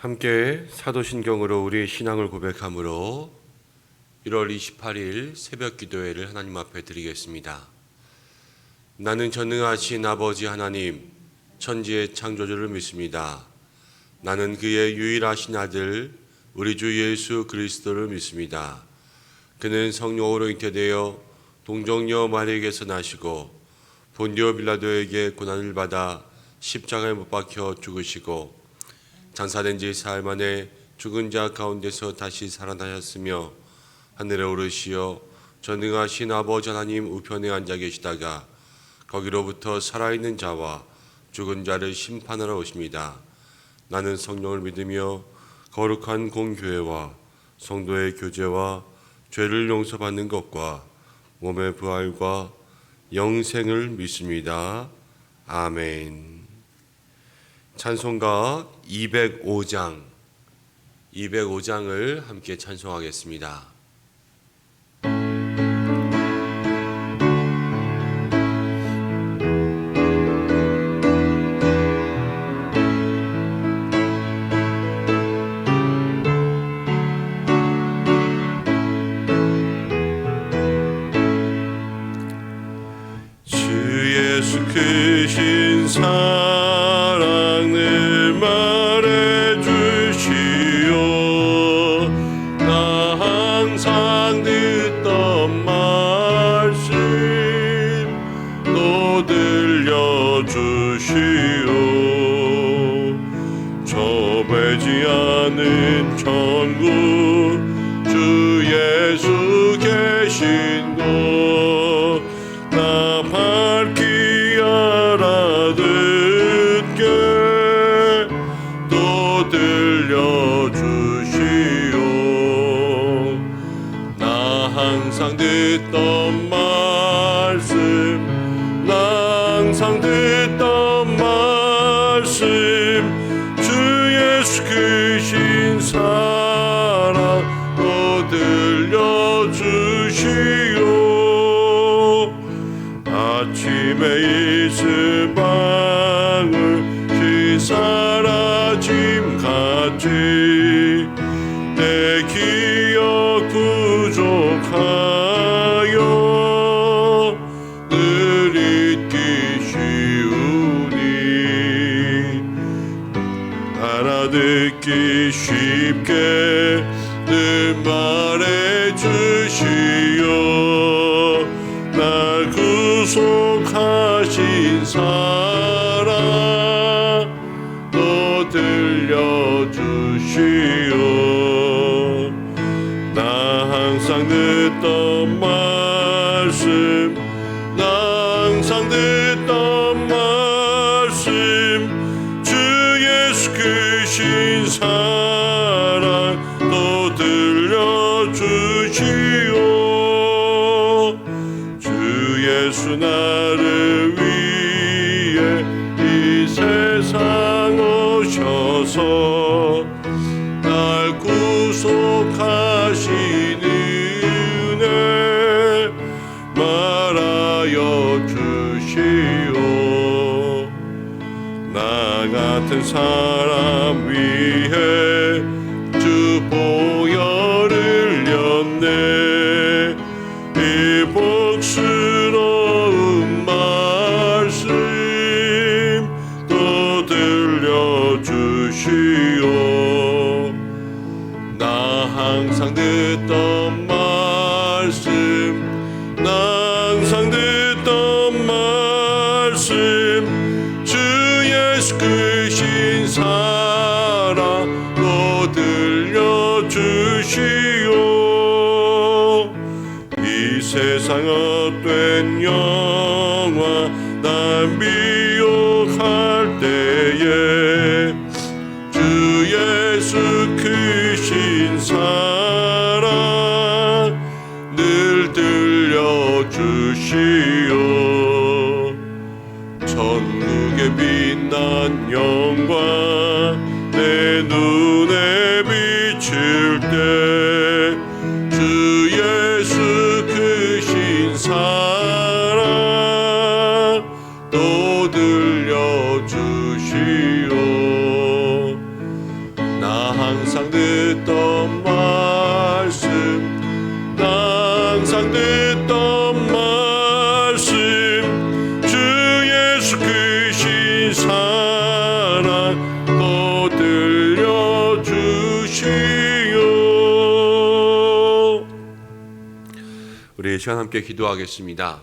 함께 사도신경으로 우리의 신앙을 고백함으로 1월 28일 새벽 기도회를 하나님 앞에 드리겠습니다. 나는 전능하신 아버지 하나님, 천지의 창조주를 믿습니다. 나는 그의 유일하신 아들 우리 주 예수 그리스도를 믿습니다. 그는 성령으로 잉태되어 동정녀 마리아에게서 나시고 본디오 빌라도에게 고난을 받아 십자가에 못 박혀 죽으시고 장사된 지 사흘 만에 죽은 자 가운데서 다시 살아나셨으며 하늘에 오르시어 전능하신 아버지 하나님 우편에 앉아 계시다가 거기로부터 살아있는 자와 죽은 자를 심판하러 오십니다. 나는 성령을 믿으며 거룩한 공교회와 성도의 교제와 죄를 용서받는 것과 몸의 부활과 영생을 믿습니다. 아멘. 찬송가 205장을 함께 찬송하겠습니다. 크신 사랑을 말해주시오. 나 항상 듣던 말씀 또 들려주시오. 좁지 않은 천국 주 예수 계신 곳 나 밝히 알아듣게 또 들려주시오. 나 항상 듣던 말씀 나 항상 듣던 말씀 주 예수 크신 사랑 또 들려주시오. 아침에 이슬 방울 시 사라짐 같이 내 기억 부족하여 늘 잊기 쉬우니 알아듣기 쉽게 늘 말해주시오. 날 구속하신 사랑 또 들려주시오. 나 항상 듣던 말씀 나 항상 듣던 말씀 주 예수 크신 사랑 또 들려주시오. 예수 나를 위해 이 세상 오셔서 날 구속하신 은혜 말하여 주시오. 나 같은 사람 위해 주 보혈을 흘렸네. 이 복스러운 말씀 또 들려주시오. 나 항상 듣던 말씀 나 항상 듣던 말씀 주 예수 크신 사랑 또 들려주시오. 이 세상 헛된 영화 날 미혹할 때에 주 예수 크신 사랑 늘 들려주시오. 천국의 빛난 영광 내 눈에 비칠 때 주 예수 크신 사랑 또 들려주시오. 나 듣던 말씀 주 예수 크신 사랑 또 들려주시오. 우리 이 시간 함께 기도하겠습니다.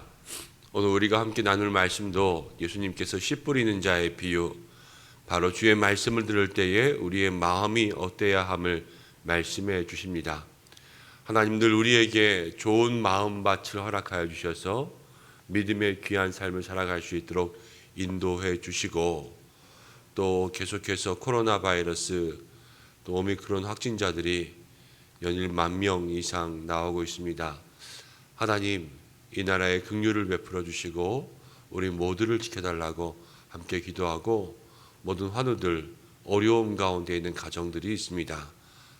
오늘 우리가 함께 나눌 말씀도 예수님께서 씨 뿌리는 자의 비유, 바로 주의 말씀을 들을 때에 우리의 마음이 어때야 함을 말씀해 주십니다. 하나님 늘 우리에게 좋은 마음밭을 허락하여 주셔서 믿음의 귀한 삶을 살아갈 수 있도록 인도해 주시고, 또 계속해서 코로나 바이러스 또 오미크론 확진자들이 연일 10,000명 이상 나오고 있습니다. 하나님 이 나라에 긍휼을 베풀어 주시고 우리 모두를 지켜달라고 함께 기도하고, 모든 환우들 어려움 가운데 있는 가정들이 있습니다.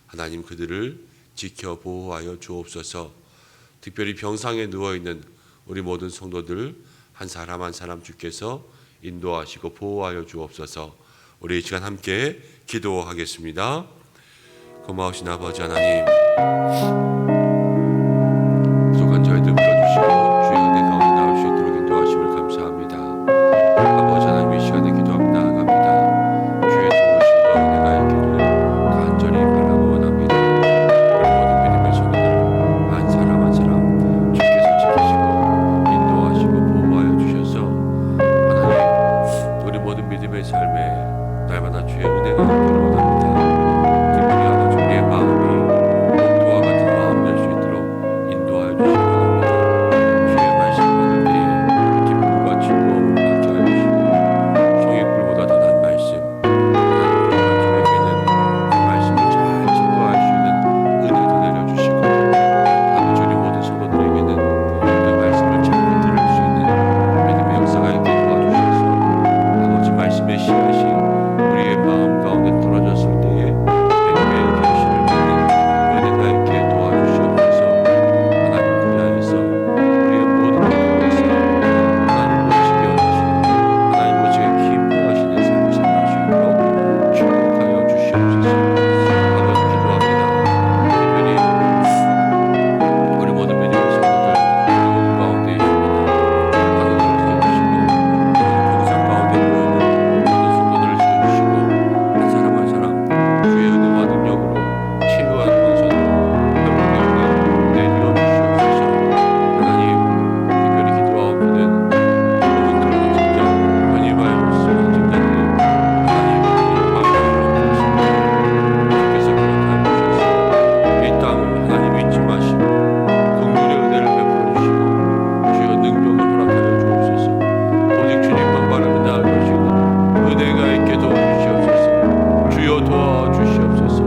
하나님 그들을 지켜 보호하여 주옵소서. 특별히 병상에 누워있는 우리 모든 성도들 한 사람 한 사람 주께서 인도하시고 보호하여 주옵소서. 우리 이 시간 함께 기도하겠습니다. 고마우신 아버지 하나님, 부족한 저희들 불러주시고 주의 은혜 가운데 나올 수 있도록 인도하심을 감사합니다. 아버지 하나님 이 시간에 기도하며 나아갑니다. 주의 도우심과 은혜가 있기를 간절히 바라고 원합니다. 우리 모든 믿음의 손들 한 사람 한 사람 주께서 지키시고 인도하시고 보호하여 주셔서 하나님 우리 모든 믿음의 삶에 날마다 주의 은혜가 있기를 원합니다. 특별히 아버지 우리의 마음이 목도와 같은 마음 될 수 있도록 인도하여 주시기 바랍니다. 주의 말씀 받을 때에 기쁨과 즐거움을 받게 하여 주시고, 송이불보다 더 난 말씀, 하나님 우리가 주에게는 그 말씀을 잘 증거할 수 있는 은혜도 내려주시고, 아버지 우리 모든 성도들에게는 그 말씀을 잘 들을 수 있는 믿음의 역사가 있게 도와주셔서 아버지 말씀의 씨앗이 우리의 마음 가운데 떨어졌을 때에 백배의 결실을 맺는 은혜가 있게 도와주시옵소서. 하나님 그리하여서 우리의 모든 가운데서 하나님 멋지게 하시는, 하나님 멋지게 기뻐하시는 삶을 살아갈 수 있도록 축복하여 주시옵소서. 아버지 기도합니다. 특별히 우리 모든 믿음의 성도들 어려움 가운데 있습니다. 하나님을 지켜주시고 병상 가운데 모이는 모든 성도들을 지켜주시고 한 사람 한 사람 주의 은혜와 능력으로 치유하는 권선으로 회복의 은혜 내리어 주시옵소서. 하나님 특별히 기도하옵는 모든 그런 확진자, 변이 바이러스 확진자들이 하나님 마음을 불러주시고 주께서 그렇게 하셔서 이 땅을 하나님 잊지 마시고 긍휼의 은혜를 베풀어 주시고 주여 능력을 허락하여 주옵소서. 오직 주님만 바라며 나아가시고 은혜가 있게 도와주시옵소서. 주여 도와주시옵소서.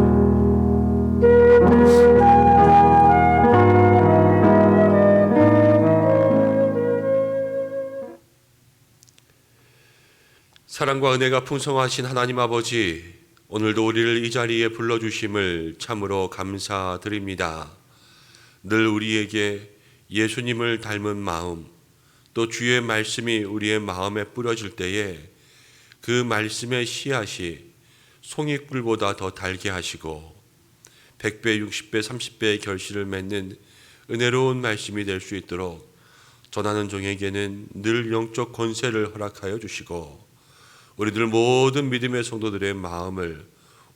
사랑과 은혜가 풍성하신 하나님 아버지, 오늘도 우리를 이 자리에 불러주심을 참으로 감사드립니다. 늘 우리에게 예수님을 닮은 마음, 또 주의 말씀이 우리의 마음에 뿌려질 때에 그 말씀의 씨앗이 송이꿀보다 더 달게 하시고 100배, 60배, 30배의 결실을 맺는 은혜로운 말씀이 될 수 있도록 전하는 종에게는 늘 영적 권세를 허락하여 주시고, 우리들 모든 믿음의 성도들의 마음을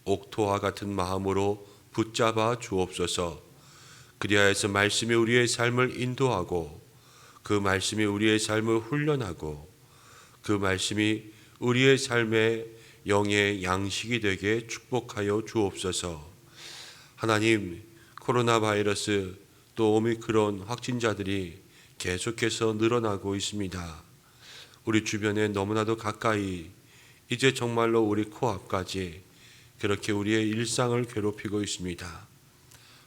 옥토와 같은 마음으로 붙잡아 주옵소서. 그리하여서 말씀이 우리의 삶을 인도하고, 그 말씀이 우리의 삶을 훈련하고, 그 말씀이 우리의 삶의 영의 양식이 되게 축복하여 주옵소서. 하나님, 코로나 바이러스 또 오미크론 확진자들이 계속해서 늘어나고 있습니다. 우리 주변에 너무나도 가까이, 이제 정말로 우리 코앞까지 그렇게 우리의 일상을 괴롭히고 있습니다.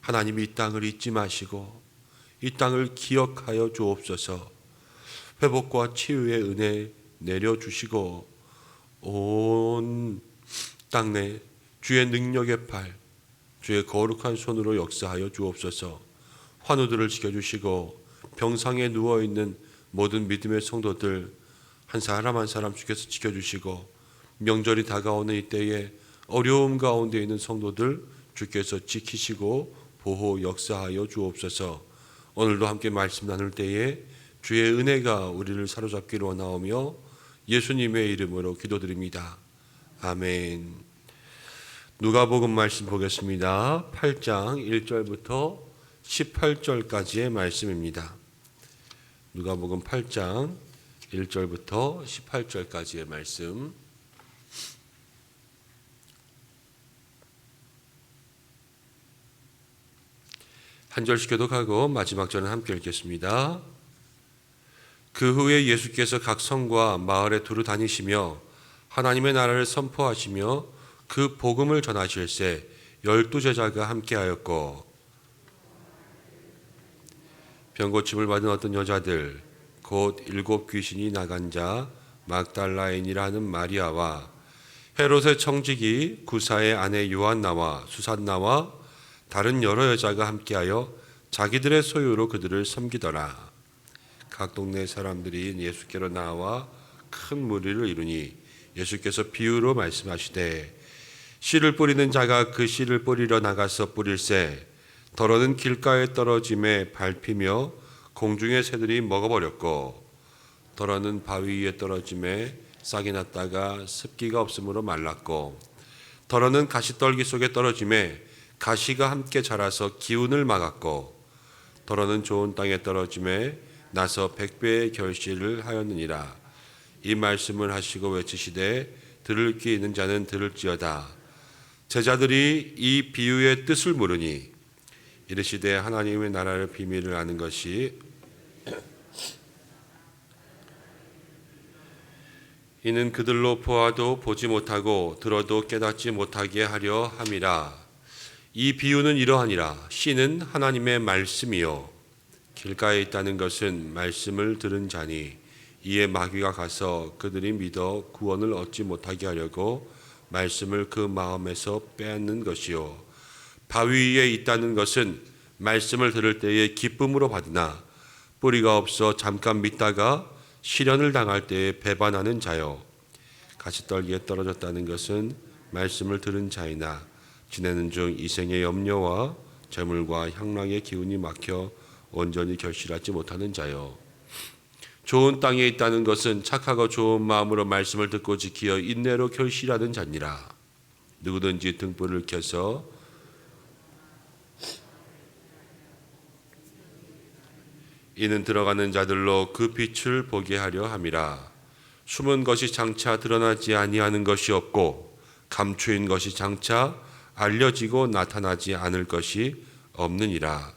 하나님 이 땅을 잊지 마시고 이 땅을 기억하여 주옵소서. 회복과 치유의 은혜 내려주시고 온 땅내 주의 능력의 팔, 주의 거룩한 손으로 역사하여 주옵소서. 환우들을 지켜주시고 병상에 누워있는 모든 믿음의 성도들 한 사람 한 사람 주께서 지켜주시고, 명절이 다가오는 이때에 어려움 가운데 있는 성도들 주께서 지키시고 보호 역사하여 주옵소서. 오늘도 함께 말씀 나눌 때에 주의 은혜가 우리를 사로잡기로 원하오며 예수님의 이름으로 기도드립니다. 아멘. 누가복음 말씀 보겠습니다. 8장 1절부터 18절까지의 말씀입니다. 누가복음 8장 1절부터 18절까지의 말씀. 한 절씩 교독하고 마지막 절은 함께 읽겠습니다. 그 후에 예수께서 각 성과 마을에 두루 다니시며 하나님의 나라를 선포하시며 그 복음을 전하실새 12 제자가 함께하였고 병고침을 받은 어떤 여자들 곧 7 귀신이 나간 자 막달라인이라 하는 마리아와 헤롯의 청지기 구사의 아내 요한나와 수산나와 다른 여러 여자가 함께하여 자기들의 소유로 그들을 섬기더라. 각 동네 사람들이 예수께로 나와 큰 무리를 이루니 예수께서 비유로 말씀하시되 씨를 뿌리는 자가 그 씨를 뿌리러 나가서 뿌릴새 더러는 길가에 떨어짐에 밟히며 공중의 새들이 먹어버렸고 더러는 바위 위에 떨어짐에 싹이 났다가 습기가 없으므로 말랐고 더러는 가시떨기 속에 떨어짐에 가시가 함께 자라서 기운을 막았고 더러는 좋은 땅에 떨어짐에 나서 100배의 결실을 하였느니라. 이 말씀을 하시고 외치시되 들을 귀 있는 자는 들을지어다. 제자들이 이 비유의 뜻을 물으니 이르시되 하나님의 나라의 비밀을 아는 것이 이는 그들로 보아도 보지 못하고 들어도 깨닫지 못하게 하려 함이라. 이 비유는 이러하니라. 씨는 하나님의 말씀이요 길가에 있다는 것은 말씀을 들은 자니 이에 마귀가 가서 그들이 믿어 구원을 얻지 못하게 하려고 말씀을 그 마음에서 빼앗는 것이요 바위 위에 있다는 것은 말씀을 들을 때에 기쁨으로 받으나 뿌리가 없어 잠깐 믿다가 시련을 당할 때에 배반하는 자요 가시떨기에 떨어졌다는 것은 말씀을 들은 자이나 지내는 중 이생의 염려와 재물과 향락의 기운이 막혀 온전히 결실하지 못하는 자요 좋은 땅에 있다는 것은 착하고 좋은 마음으로 말씀을 듣고 지키어 인내로 결실하는 자니라. 누구든지 등불을 켜서 이는 들어가는 자들로 그 빛을 보게 하려 함이라. 숨은 것이 장차 드러나지 아니하는 것이 없고 감추인 것이 장차 알려지고 나타나지 않을 것이 없느니라.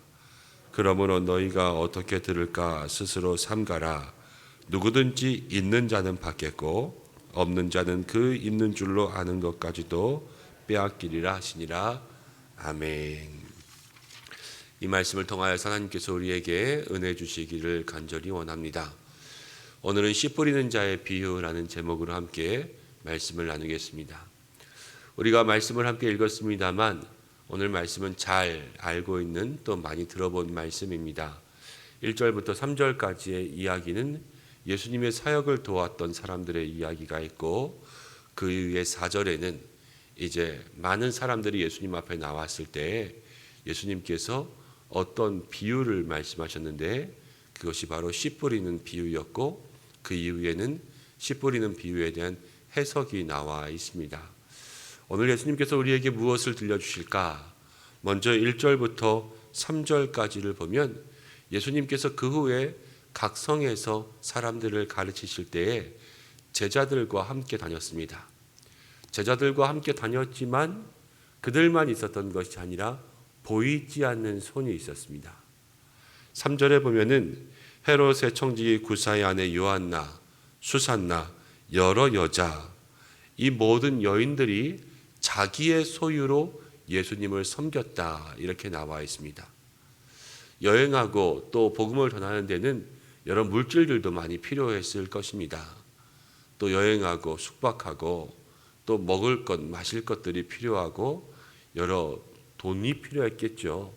그러므로 너희가 어떻게 들을까 스스로 삼가라. 누구든지 있는 자는 받겠고 없는 자는 그 있는 줄로 아는 것까지도 빼앗기리라 하시니라. 아멘. 이 말씀을 통하여 하나님께서 우리에게 은혜 주시기를 간절히 원합니다. 오늘은 씨 뿌리는 자의 비유라는 제목으로 함께 말씀을 나누겠습니다. 우리가 말씀을 함께 읽었습니다만 오늘 말씀은 잘 알고 있는 또 많이 들어본 말씀입니다. 1절부터 3절까지의 이야기는 예수님의 사역을 도왔던 사람들의 이야기가 있고 그 이후의 4절에는 이제 많은 사람들이 예수님 앞에 나왔을 때 예수님께서 어떤 비유를 말씀하셨는데 그것이 바로 씨 뿌리는 비유였고 그 이후에는 씨 뿌리는 비유에 대한 해석이 나와 있습니다. 오늘 예수님께서 우리에게 무엇을 들려주실까? 먼저 1절부터 3절까지를 보면 예수님께서 그 후에 각 성에서 사람들을 가르치실 때에 제자들과 함께 다녔습니다. 제자들과 함께 다녔지만 그들만 있었던 것이 아니라 보이지 않는 손이 있었습니다. 3절에 보면은 헤롯의 청지기 구사의 아내 요한나, 수산나, 여러 여자 이 모든 여인들이 자기의 소유로 예수님을 섬겼다 이렇게 나와 있습니다. 여행하고 또 복음을 전하는 데는 여러 물질들도 많이 필요했을 것입니다. 또 여행하고 숙박하고 또 먹을 것, 마실 것들이 필요하고 여러 돈이 필요했겠죠.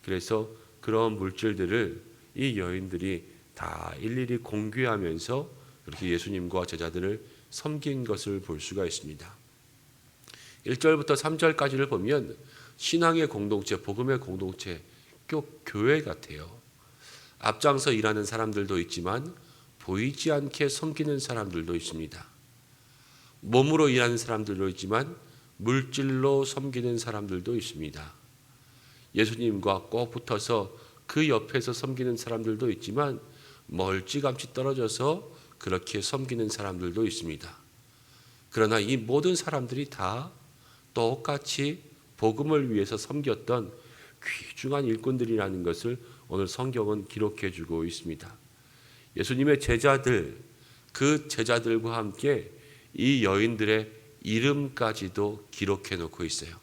그래서 그런 물질들을 이 여인들이 다 일일이 공개하면서 그렇게 예수님과 제자들을 섬긴 것을 볼 수가 있습니다. 1절부터 3절까지를 보면 신앙의 공동체, 복음의 공동체, 교회 같아요. 앞장서 일하는 사람들도 있지만 보이지 않게 섬기는 사람들도 있습니다. 몸으로 일하는 사람들도 있지만 물질로 섬기는 사람들도 있습니다. 예수님과 꼭 붙어서 그 옆에서 섬기는 사람들도 있지만 멀찌감치 떨어져서 그렇게 섬기는 사람들도 있습니다. 그러나 이 모든 사람들이 다 똑같이 복음을 위해서 섬겼던 귀중한 일꾼들이라는 것을 오늘 성경은 기록해 주고 있습니다. 예수님의 제자들, 그 제자들과 함께 이 여인들의 이름까지도 기록해 놓고 있어요.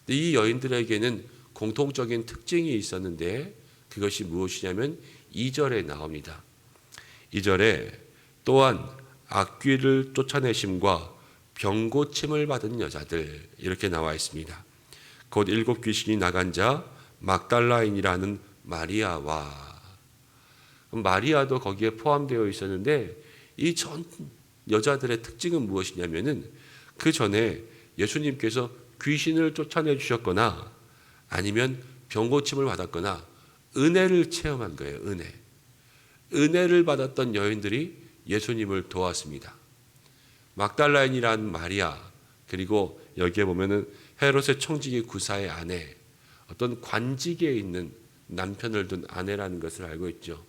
이 여인들에게는 공통적인 특징이 있었는데 그것이 무엇이냐면 2절에 나옵니다. 2절에 또한 악귀를 쫓아내심과 병고침을 받은 여자들 이렇게 나와 있습니다. 곧 7 귀신이 나간 자 막달라인이라는 마리아와, 마리아도 거기에 포함되어 있었는데 이 전 여자들의 특징은 무엇이냐면은 그 전에 예수님께서 귀신을 쫓아내 주셨거나 아니면 병고침을 받았거나 은혜를 체험한 거예요. 은혜를 받았던 여인들이 예수님을 도왔습니다. 막달라인이라는 마리아, 그리고 여기에 보면은 헤롯의 청지기 구사의 아내, 어떤 관직에 있는 남편을 둔 아내라는 것을 알고 있죠.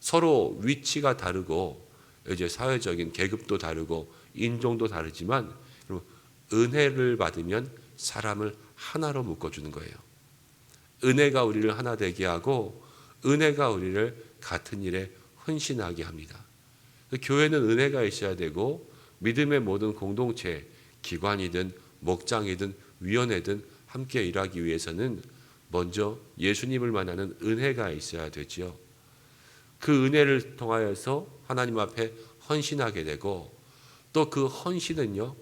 서로 위치가 다르고 이제 사회적인 계급도 다르고 인종도 다르지만 은혜를 받으면 사람을 하나로 묶어주는 거예요. 은혜가 우리를 하나 되게 하고 은혜가 우리를 같은 일에 헌신하게 합니다. 교회는 은혜가 있어야 되고 믿음의 모든 공동체, 기관이든 목장이든 위원회든 함께 일하기 위해서는 먼저 예수님을 만나는 은혜가 있어야 되지요. 그 은혜를 통하여서 하나님 앞에 헌신하게 되고 또 그 헌신은요,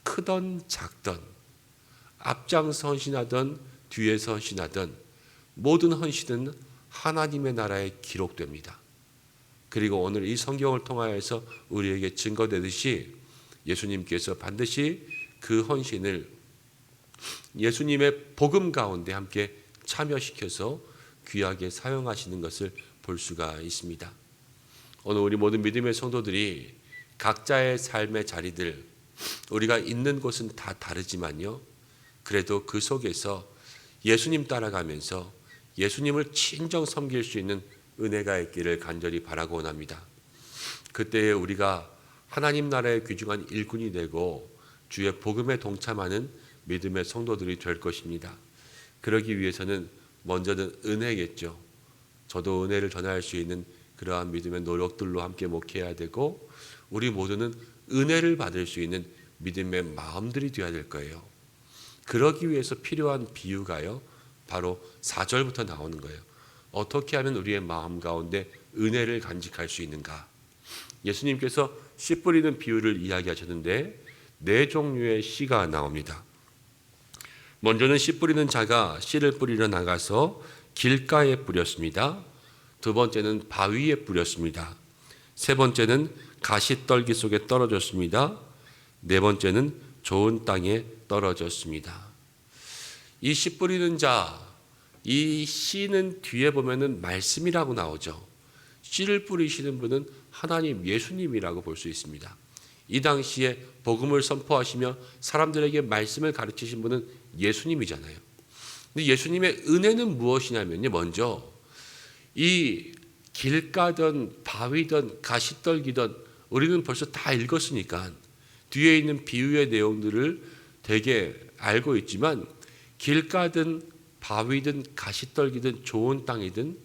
크던 작던, 앞장서 헌신하던 뒤에서 헌신하던 모든 헌신은 하나님의 나라에 기록됩니다. 그리고 오늘 이 성경을 통하여서 우리에게 증거되듯이 예수님께서 반드시 그 헌신을 예수님의 복음 가운데 함께 참여시켜서 귀하게 사용하시는 것을 볼 수가 있습니다. 오늘 우리 모든 믿음의 성도들이 각자의 삶의 자리들, 우리가 있는 곳은 다 다르지만요, 그래도 그 속에서 예수님 따라가면서 예수님을 친정 섬길 수 있는 은혜가 있기를 간절히 바라고 원합니다. 그때에 우리가 하나님 나라의 귀중한 일꾼이 되고 주의 복음에 동참하는 믿음의 성도들이 될 것입니다. 그러기 위해서는 먼저는 은혜겠죠. 저도 은혜를 전할 수 있는 그러한 믿음의 노력들로 함께 목회해야 되고 우리 모두는 은혜를 받을 수 있는 믿음의 마음들이 되어야 될 거예요. 그러기 위해서 필요한 비유가요, 바로 4절부터 나오는 거예요. 어떻게 하면 우리의 마음 가운데 은혜를 간직할 수 있는가? 예수님께서 씨 뿌리는 비유를 이야기하셨는데 4종류의 씨가 나옵니다. 먼저는 씨 뿌리는 자가 씨를 뿌리러 나가서 길가에 뿌렸습니다. 두 번째는 바위에 뿌렸습니다. 세 번째는 가시떨기 속에 떨어졌습니다. 네 번째는 좋은 땅에 떨어졌습니다. 이 씨 뿌리는 자, 이 씨는 뒤에 보면은 말씀이라고 나오죠. 씨를 뿌리시는 분은 하나님 예수님이라고 볼 수 있습니다. 이 당시에 복음을 선포하시며 사람들에게 말씀을 가르치신 분은 예수님이잖아요. 근데 예수님의 은혜는 무엇이냐면요, 먼저 이 길가든 바위든 가시떨기든 우리는 벌써 다 읽었으니까 뒤에 있는 비유의 내용들을 되게 알고 있지만 길가든 바위든 가시떨기든 좋은 땅이든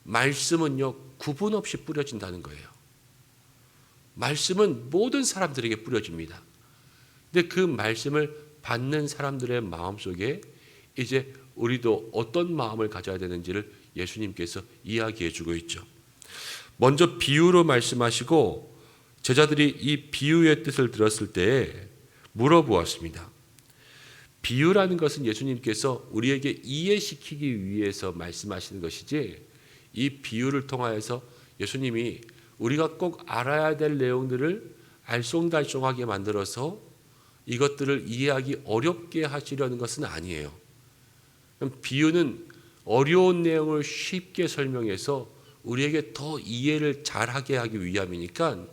말씀은요, 구분 없이 뿌려진다는 거예요. 말씀은 모든 사람들에게 뿌려집니다. 근데 그 말씀을 받는 사람들의 마음속에 이제 우리도 어떤 마음을 가져야 되는지를 예수님께서 이야기해 주고 있죠. 먼저 비유로 말씀하시고 제자들이 이 비유의 뜻을 들었을 때 물어보았습니다. 비유라는 것은 예수님께서 우리에게 이해시키기 위해서 말씀하시는 것이지, 이 비유를 통하여서 예수님이 우리가 꼭 알아야 될 내용들을 알쏭달쏭하게 만들어서 이것들을 이해하기 어렵게 하시려는 것은 아니에요. 비유는 어려운 내용을 쉽게 설명해서 우리에게 더 이해를 잘하게 하기 위함이니까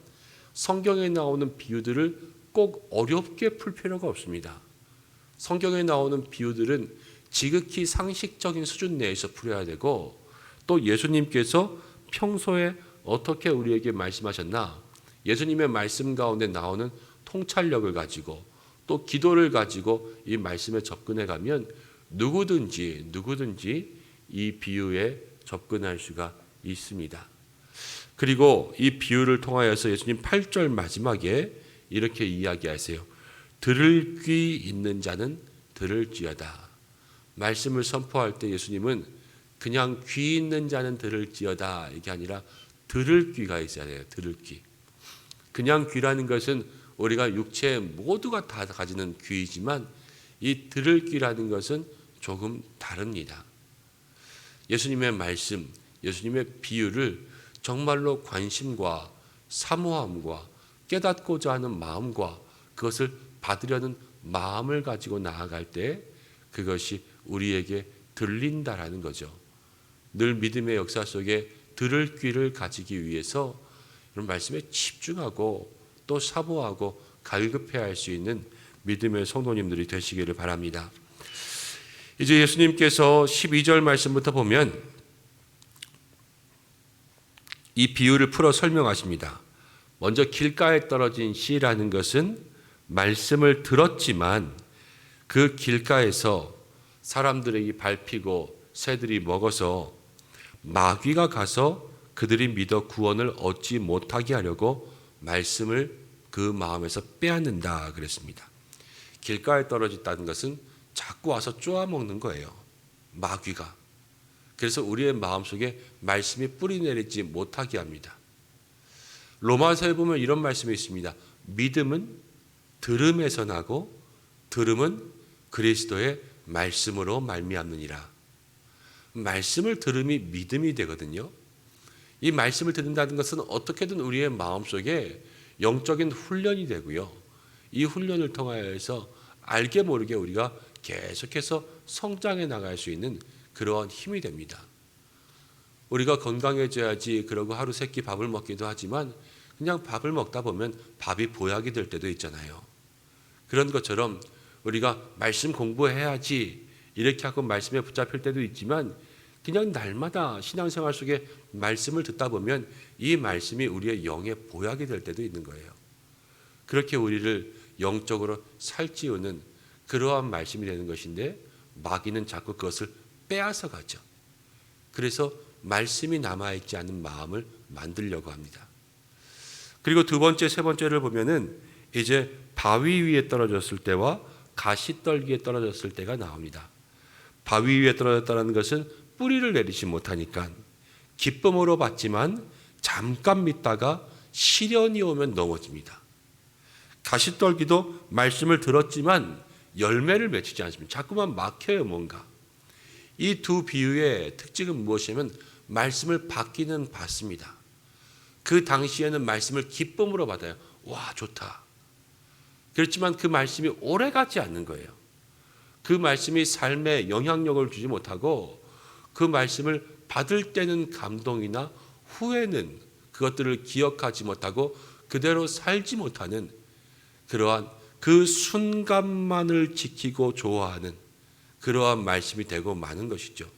성경에 나오는 비유들을 꼭 어렵게 풀 필요가 없습니다. 성경에 나오는 비유들은 지극히 상식적인 수준 내에서 풀어야 되고, 또 예수님께서 평소에 어떻게 우리에게 말씀하셨나, 예수님의 말씀 가운데 나오는 통찰력을 가지고 또 기도를 가지고 이 말씀에 접근해 가면 누구든지 이 비유에 접근할 수가 있습니다. 그리고 이 비유를 통하여서 예수님 8절 마지막에 이렇게 이야기하세요. 들을 귀 있는 자는 들을지어다. 말씀을 선포할 때 예수님은 그냥 귀 있는 자는 들을지어다 이게 아니라 들을 귀가 있어야 돼요. 들을 귀. 그냥 귀라는 것은 우리가 육체 모두가 다 가지는 귀이지만 이 들을 귀라는 것은 조금 다릅니다. 예수님의 말씀, 예수님의 비유를 정말로 관심과 사모함과 깨닫고자 하는 마음과 그것을 받으려는 마음을 가지고 나아갈 때 그것이 우리에게 들린다라는 거죠. 늘 믿음의 역사 속에 들을 귀를 가지기 위해서 이런 말씀에 집중하고 또 사모하고 갈급해야 할 수 있는 믿음의 성도님들이 되시기를 바랍니다. 이제 예수님께서 12절 말씀부터 보면 이 비유를 풀어 설명하십니다. 먼저 길가에 떨어진 씨라는 것은 말씀을 들었지만 그 길가에서 사람들에게 밟히고 새들이 먹어서 마귀가 가서 그들이 믿어 구원을 얻지 못하게 하려고 말씀을 그 마음에서 빼앗는다 그랬습니다. 길가에 떨어졌다는 것은 자꾸 와서 쪼아먹는 거예요. 마귀가. 그래서 우리의 마음속에 말씀이 뿌리내리지 못하게 합니다. 로마서에 보면 이런 말씀이 있습니다. 믿음은 들음에서 나고 들음은 그리스도의 말씀으로 말미암느니라. 말씀을 들음이 믿음이 되거든요. 이 말씀을 듣는다는 것은 어떻게든 우리의 마음속에 영적인 훈련이 되고요. 이 훈련을 통하여서 알게 모르게 우리가 계속해서 성장해 나갈 수 있는 그러한 힘이 됩니다. 우리가 건강해져야지 그러고 하루 세끼 밥을 먹기도 하지만 그냥 밥을 먹다 보면 밥이 보약이 될 때도 있잖아요. 그런 것처럼 우리가 말씀 공부해야지 이렇게 하고 말씀에 붙잡힐 때도 있지만 그냥 날마다 신앙생활 속에 말씀을 듣다 보면 이 말씀이 우리의 영의 보약이 될 때도 있는 거예요. 그렇게 우리를 영적으로 살찌우는 그러한 말씀이 되는 것인데 마귀는 자꾸 그것을 빼앗아 가죠. 그래서 말씀이 남아있지 않은 마음을 만들려고 합니다. 그리고 두 번째, 세 번째를 보면은 이제 바위 위에 떨어졌을 때와 가시떨기에 떨어졌을 때가 나옵니다. 바위 위에 떨어졌다는 것은 뿌리를 내리지 못하니까 기쁨으로 받지만 잠깐 믿다가 시련이 오면 넘어집니다. 가시떨기도 말씀을 들었지만 열매를 맺히지 않습니다. 자꾸만 막혀요, 뭔가. 이 두 비유의 특징은 무엇이냐면 말씀을 받기는 받습니다. 그 당시에는 말씀을 기쁨으로 받아요. 와, 좋다. 그렇지만 그 말씀이 오래가지 않는 거예요. 그 말씀이 삶에 영향력을 주지 못하고 그 말씀을 받을 때는 감동이나 후에는 그것들을 기억하지 못하고 그대로 살지 못하는 그러한 그 순간만을 지키고 좋아하는 그러한 말씀이 되고 마는 것이죠.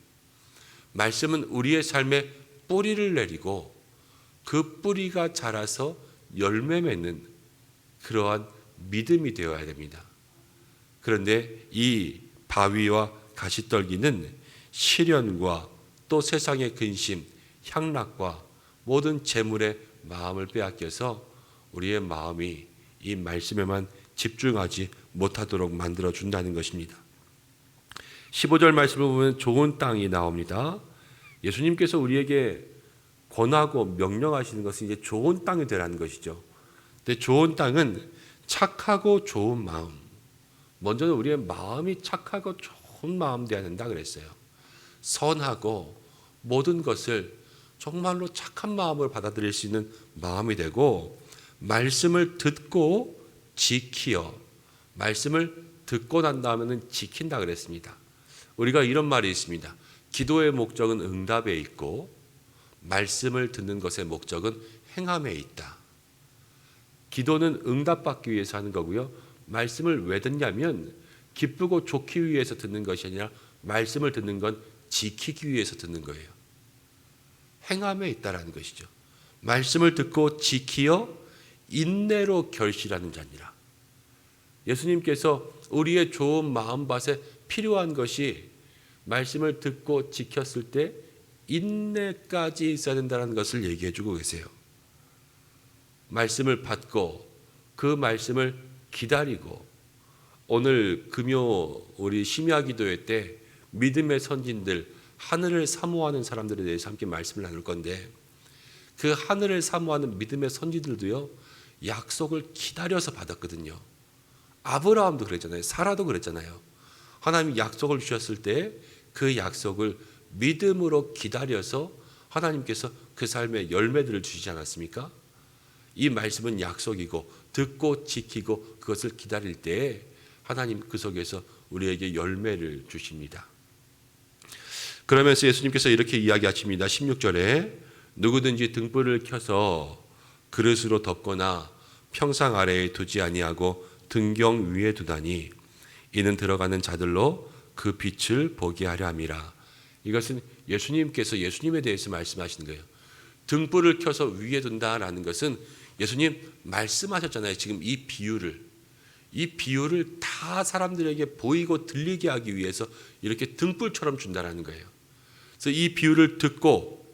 말씀은 우리의 삶에 뿌리를 내리고 그 뿌리가 자라서 열매 맺는 그러한 믿음이 되어야 됩니다. 그런데 이 바위와 가시떨기는 시련과 또 세상의 근심, 향락과 모든 재물의 마음을 빼앗겨서 우리의 마음이 이 말씀에만 집중하지 못하도록 만들어준다는 것입니다. 15절 말씀을 보면 좋은 땅이 나옵니다. 예수님께서 우리에게 권하고 명령하시는 것은 이제 좋은 땅이 되라는 것이죠. 근데 좋은 땅은 착하고 좋은 마음. 먼저는 우리의 마음이 착하고 좋은 마음 되어야 된다 그랬어요. 선하고 모든 것을 정말로 착한 마음을 받아들일 수 있는 마음이 되고 말씀을 듣고 지키어 말씀을 듣고 난 다음에는 지킨다 그랬습니다. 우리가 이런 말이 있습니다. 기도의 목적은 응답에 있고 말씀을 듣는 것의 목적은 행함에 있다. 기도는 응답받기 위해서 하는 거고요. 말씀을 왜 듣냐면 기쁘고 좋기 위해서 듣는 것이 아니라 말씀을 듣는 건 지키기 위해서 듣는 거예요. 행함에 있다라는 것이죠. 말씀을 듣고 지키어 인내로 결실하는 자니라. 예수님께서 우리의 좋은 마음밭에 필요한 것이 말씀을 듣고 지켰을 때 인내까지 있어야 된다는 것을 얘기해 주고 계세요. 말씀을 받고 그 말씀을 기다리고, 오늘 금요 우리 심야 기도회 때 믿음의 선진들, 하늘을 사모하는 사람들에 대해서 함께 말씀을 나눌 건데, 그 하늘을 사모하는 믿음의 선지들도요 약속을 기다려서 받았거든요. 아브라함도 그랬잖아요. 사라도 그랬잖아요. 하나님이 약속을 주셨을 때 그 약속을 믿음으로 기다려서 하나님께서 그 삶의 열매들을 주시지 않았습니까? 이 말씀은 약속이고 듣고 지키고 그것을 기다릴 때 하나님 그 속에서 우리에게 열매를 주십니다. 그러면서 예수님께서 이렇게 이야기하십니다. 16절에 누구든지 등불을 켜서 그릇으로 덮거나 평상 아래에 두지 아니하고 등경 위에 두다니 이는 들어가는 자들로 그 빛을 보게 하려 함이라. 이것은 예수님께서 예수님에 대해서 말씀하시는 거예요. 등불을 켜서 위에 둔다라는 것은 예수님 말씀하셨잖아요. 지금 이 비유를 다 사람들에게 보이고 들리게 하기 위해서 이렇게 등불처럼 준다라는 거예요. 그래서 이 비유를 듣고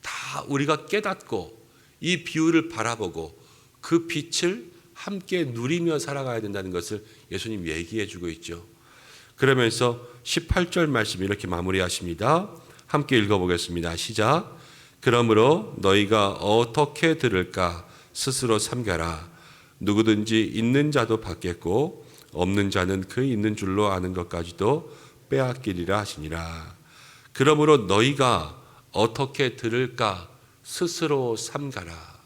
다 우리가 깨닫고 이 비유를 바라보고 그 빛을 함께 누리며 살아가야 된다는 것을 예수님 얘기해 주고 있죠. 그러면서 18절 말씀 이렇게 마무리하십니다. 함께 읽어보겠습니다. 시작. 그러므로 너희가 어떻게 들을까 스스로 삼가라. 누구든지 있는 자도 받겠고 없는 자는 그 있는 줄로 아는 것까지도 빼앗기리라 하시니라. 그러므로 너희가 어떻게 들을까 스스로 삼가라.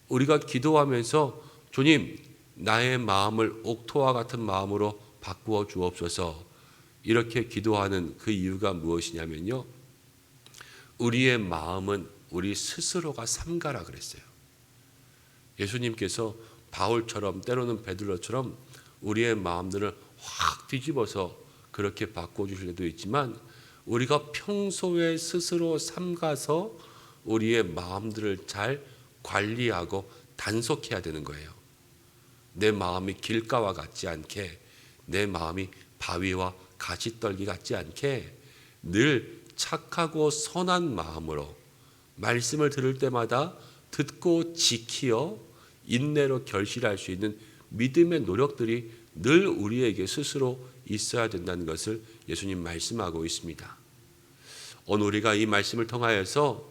우리가 기도하면서 주님 나의 마음을 옥토와 같은 마음으로 바꾸어 주옵소서, 이렇게 기도하는 그 이유가 무엇이냐면요, 우리의 마음은 우리 스스로가 삼가라 그랬어요. 예수님께서 바울처럼 때로는 베드로처럼 우리의 마음들을 확 뒤집어서 그렇게 바꿔주실 때도 있지만 우리가 평소에 스스로 삼가서 우리의 마음들을 잘 관리하고 단속해야 되는 거예요. 내 마음이 길가와 같지 않게, 내 마음이 바위와 가시떨기 같지 않게 늘 착하고 선한 마음으로 말씀을 들을 때마다 듣고 지키어 인내로 결실할 수 있는 믿음의 노력들이 늘 우리에게 스스로 있어야 된다는 것을 예수님 말씀하고 있습니다. 오늘 우리가 이 말씀을 통하여서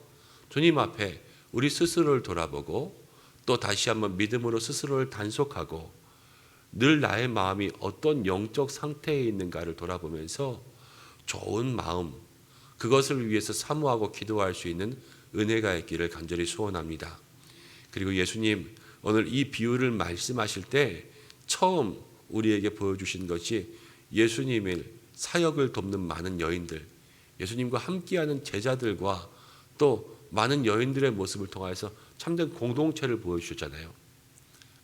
주님 앞에 우리 스스로를 돌아보고 또 다시 한번 믿음으로 스스로를 단속하고 늘 나의 마음이 어떤 영적 상태에 있는가를 돌아보면서 좋은 마음, 그것을 위해서 사모하고 기도할 수 있는 은혜가 있기를 간절히 소원합니다. 그리고 예수님 오늘 이 비유를 말씀하실 때 처음 우리에게 보여주신 것이 예수님의 사역을 돕는 많은 여인들, 예수님과 함께하는 제자들과 또 많은 여인들의 모습을 통해서 참된 공동체를 보여주셨잖아요.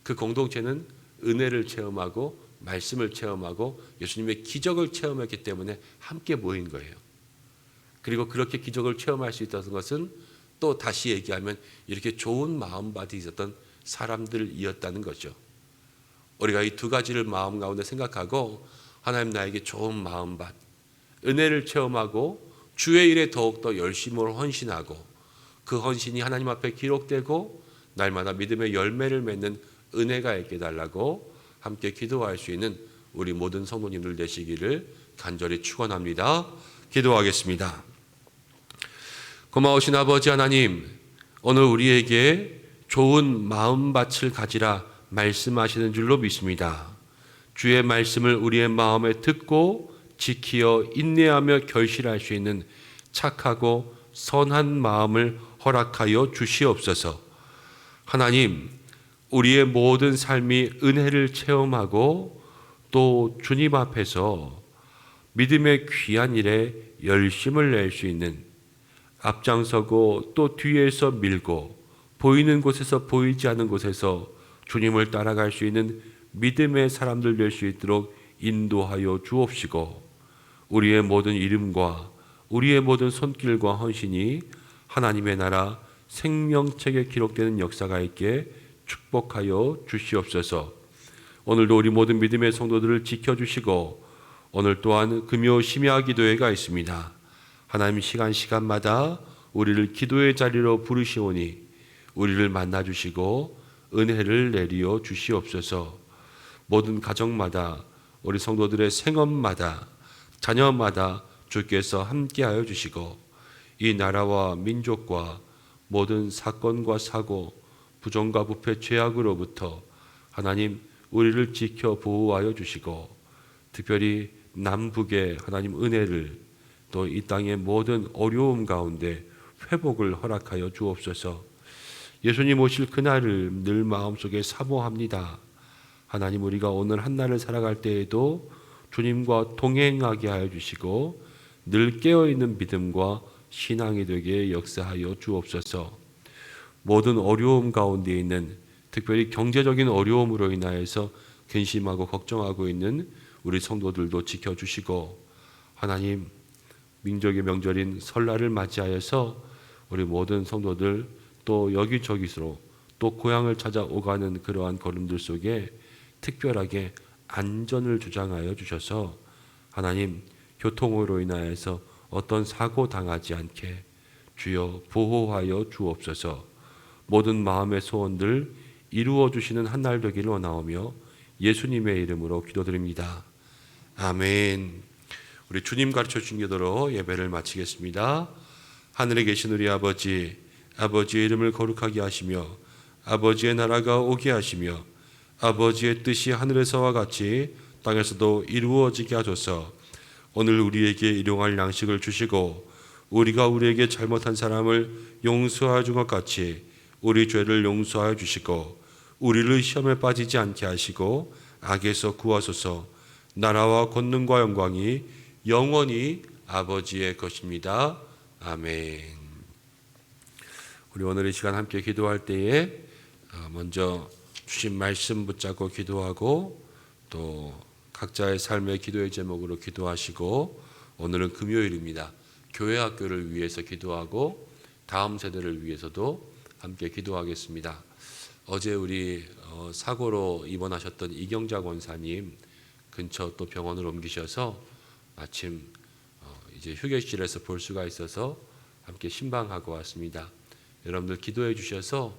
그 공동체는 은혜를 체험하고 말씀을 체험하고 예수님의 기적을 체험했기 때문에 함께 모인 거예요. 그리고 그렇게 기적을 체험할 수 있다는 것은 또 다시 얘기하면 이렇게 좋은 마음밭이 있었던 사람들이었다는 거죠. 우리가 이 두 가지를 마음 가운데 생각하고 하나님 나에게 좋은 마음밭, 은혜를 체험하고 주의 일에 더욱더 열심으로 헌신하고 그 헌신이 하나님 앞에 기록되고 날마다 믿음의 열매를 맺는 은혜가 있게 달라고 함께 기도할 수 있는 우리 모든 성도님들 되시기를 간절히 축원합니다. 기도하겠습니다. 고마우신 아버지 하나님, 오늘 우리에게 좋은 마음밭을 가지라 말씀하시는 줄로 믿습니다. 주의 말씀을 우리의 마음에 듣고 지키어 인내하며 결실할 수 있는 착하고 선한 마음을 허락하여 주시옵소서. 하나님, 우리의 모든 삶이 은혜를 체험하고 또 주님 앞에서 믿음의 귀한 일에 열심을 낼 수 있는 앞장서고 또 뒤에서 밀고 보이는 곳에서 보이지 않는 곳에서 주님을 따라갈 수 있는 믿음의 사람들 될 수 있도록 인도하여 주옵시고, 우리의 모든 이름과 우리의 모든 손길과 헌신이 하나님의 나라 생명책에 기록되는 역사가 있게 축복하여 주시옵소서. 오늘도 우리 모든 믿음의 성도들을 지켜주시고, 오늘 또한 금요 심야 기도회가 있습니다. 하나님 시간마다 우리를 기도의 자리로 부르시오니 우리를 만나주시고 은혜를 내리어 주시옵소서. 모든 가정마다, 우리 성도들의 생업마다, 자녀마다 주께서 함께하여 주시고, 이 나라와 민족과 모든 사건과 사고, 부정과 부패, 죄악으로부터 하나님 우리를 지켜 보호하여 주시고, 특별히 남북의 하나님 은혜를, 또 이 땅의 모든 어려움 가운데 회복을 허락하여 주옵소서. 예수님 오실 그날을 늘 마음속에 사모합니다. 하나님, 우리가 오늘 한날을 살아갈 때에도 주님과 동행하게 하여 주시고 늘 깨어있는 믿음과 신앙이 되게 역사하여 주옵소서. 모든 어려움 가운데 있는, 특별히 경제적인 어려움으로 인하여서 근심하고 걱정하고 있는 우리 성도들도 지켜주시고, 하나님, 민족의 명절인 설날을 맞이하여서 우리 모든 성도들 또 여기저기서 또 고향을 찾아 오가는 그러한 걸음들 속에 특별하게 안전을 주장하여 주셔서 하나님, 교통으로 인하여서 어떤 사고 당하지 않게 주여 보호하여 주옵소서. 모든 마음의 소원들 이루어 주시는 한 날 되기를 원하오며 예수님의 이름으로 기도드립니다. 아멘. 우리 주님 가르쳐 주신 기도로 예배를 마치겠습니다. 하늘에 계신 우리 아버지, 아버지의 이름을 거룩하게 하시며 아버지의 나라가 오게 하시며 아버지의 뜻이 하늘에서와 같이 땅에서도 이루어지게 하소서. 오늘 우리에게 일용할 양식을 주시고 우리가 우리에게 잘못한 사람을 용서하여 준 것 같이 우리 죄를 용서하여 주시고 우리를 시험에 빠지지 않게 하시고 악에서 구하소서. 나라와 권능과 영광이 영원히 아버지의 것입니다. 아멘. 우리 오늘 이 시간 함께 기도할 때에 먼저 주신 말씀 붙잡고 기도하고 또 각자의 삶의 기도의 제목으로 기도하시고, 오늘은 금요일입니다. 교회 학교를 위해서 기도하고 다음 세대를 위해서도 함께 기도하겠습니다. 어제 우리 사고로 입원하셨던 이경자 권사님 근처 또 병원을 옮기셔서 마침 이제 휴게실에서 볼 수가 있어서 함께 신방하고 왔습니다. 여러분들 기도해 주셔서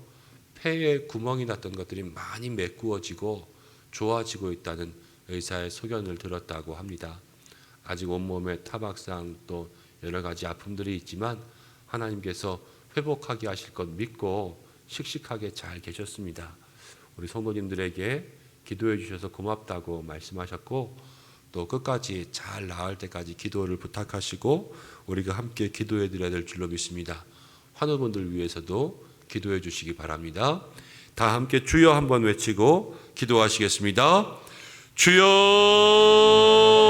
폐에 구멍이 났던 것들이 많이 메꾸어지고 좋아지고 있다는 의사의 소견을 들었다고 합니다. 아직 온몸에 타박상 또 여러 가지 아픔들이 있지만 하나님께서 회복하게 하실 것 믿고 씩씩하게 잘 계셨습니다. 우리 성도님들에게 기도해 주셔서 고맙다고 말씀하셨고, 또 끝까지 잘 나을 때까지 기도를 부탁하시고 우리가 함께 기도해 드려야 될 줄로 믿습니다. 환우분들 위해서도 기도해 주시기 바랍니다. 다 함께 주여 한번 외치고 기도하시겠습니다. 주여